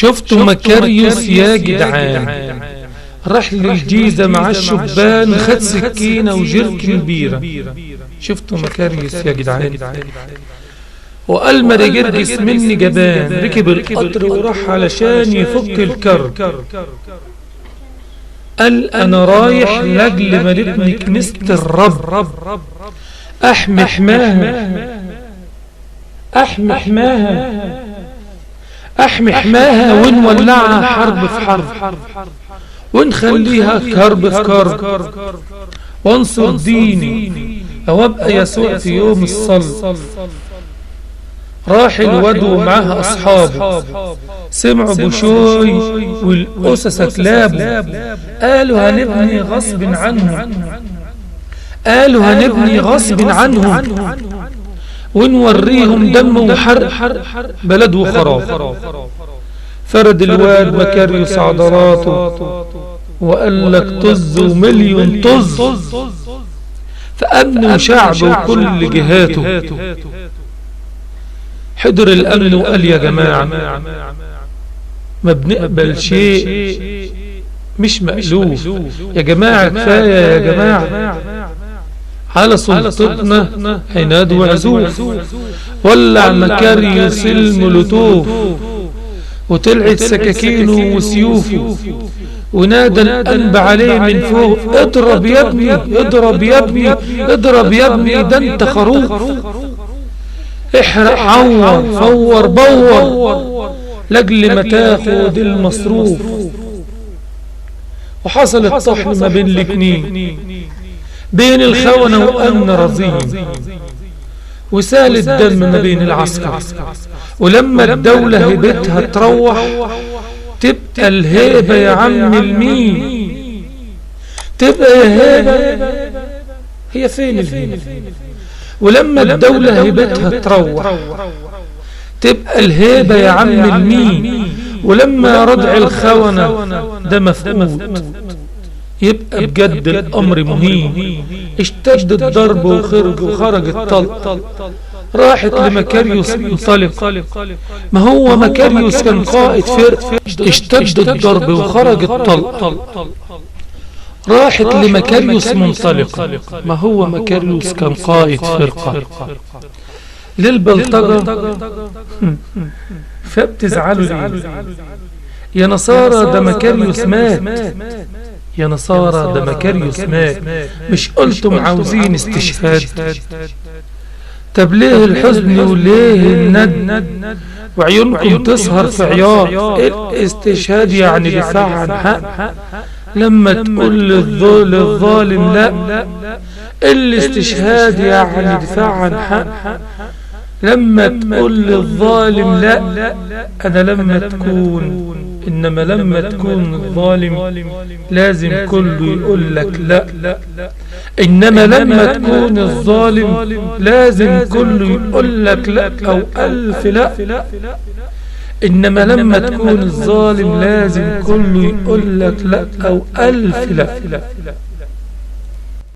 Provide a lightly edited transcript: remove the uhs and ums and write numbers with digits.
شفتوا مكاريوس يا جدعان؟ راح للجيزة مع الشبان، خد سكينة وجركن بيرة. شفتوا مكاريوس يا جدعان؟ وقال مرجرجس مني جبان، ركب القطر وراح علشان يفك الكرب. قال انا رايح لاجل ما نبني كنيسة الرب، احمي حماها، احمي حماها، احمي حماها، ونولعها حرب في حرب، ونخليها كرب في كرب، وانصر ديني او ابقى يسوع في يوم الصلب. راح الواد ومعاه اصحابه، سمعوا بشوي والاسس كلابه، قالوا هنبني غصب عنهم، قالوا هنبني غصب عنهم، ونوريهم دم وحرق بلد وخراب. فرد الواد مكاريوس عضلاته وقال لك طز ومليون طز، فأمنوا شعبه وكل جهاته. حضر الأمن وقال يا جماعة ما بنقبل شيء مش مألوف، يا جماعة كفاية يا جماعة، على سلطتنا عناد وعزوف. ولع مكاريوس المولوتوف وطلعت سكاكينه وسيوفه، ونادى الأنبا عليه من فوق اضرب يا ابني، اضرب يا ابني، اضرب يا ابني، ده انت خروف، احرق عور فور بور لاجل ما تاخد المصروف. وحصل الطحن ما بين الاتنين، بين الخونة وأمن رزين، وسال الدم ما بين العسكر. ولما الدولة هبتها تروح، تبقى الهيبة يا عم المين، تبقى يا هيبة، هي فين الهيبة؟ ولما الدولة هبتها تروح، تبقى الهيبة يا عم المين. ولما ردع الخونة ده مفقود، يبقى بجد الأمر مهين. اشتد الضرب وخرج الطلق، راحت لمكاريوس منطلق. ما هو مكاريوس كان قائد فرق، اشتد الضرب وخرج الطلق، راحت لمكاريوس منطلق. ما هو مكاريوس كان قائد فرقة للبلطجة. فبتزعلوا ليه يا نصارى؟ ده مكاريوس مات، يا نصارى ده مكاريوس مات، مش قلتم عاوزين استشهاد؟ طب ليه الحزن وليه الند وعيونكم تسهر في عياط؟ الاستشهاد يعني دفاع عن حق، لما تقول للظالم لا، الاستشهاد يعني دفاع عن حق، لما تقول للظالم لا. أنا لما تكون، إنما لما تكون الظالم لازم كله يقول لك لا، إنما لما تكون الظالم لازم كله يقول لك لا أو ألف لا، إنما لما تكون الظالم لازم كله يقول لك لا أو ألف لا.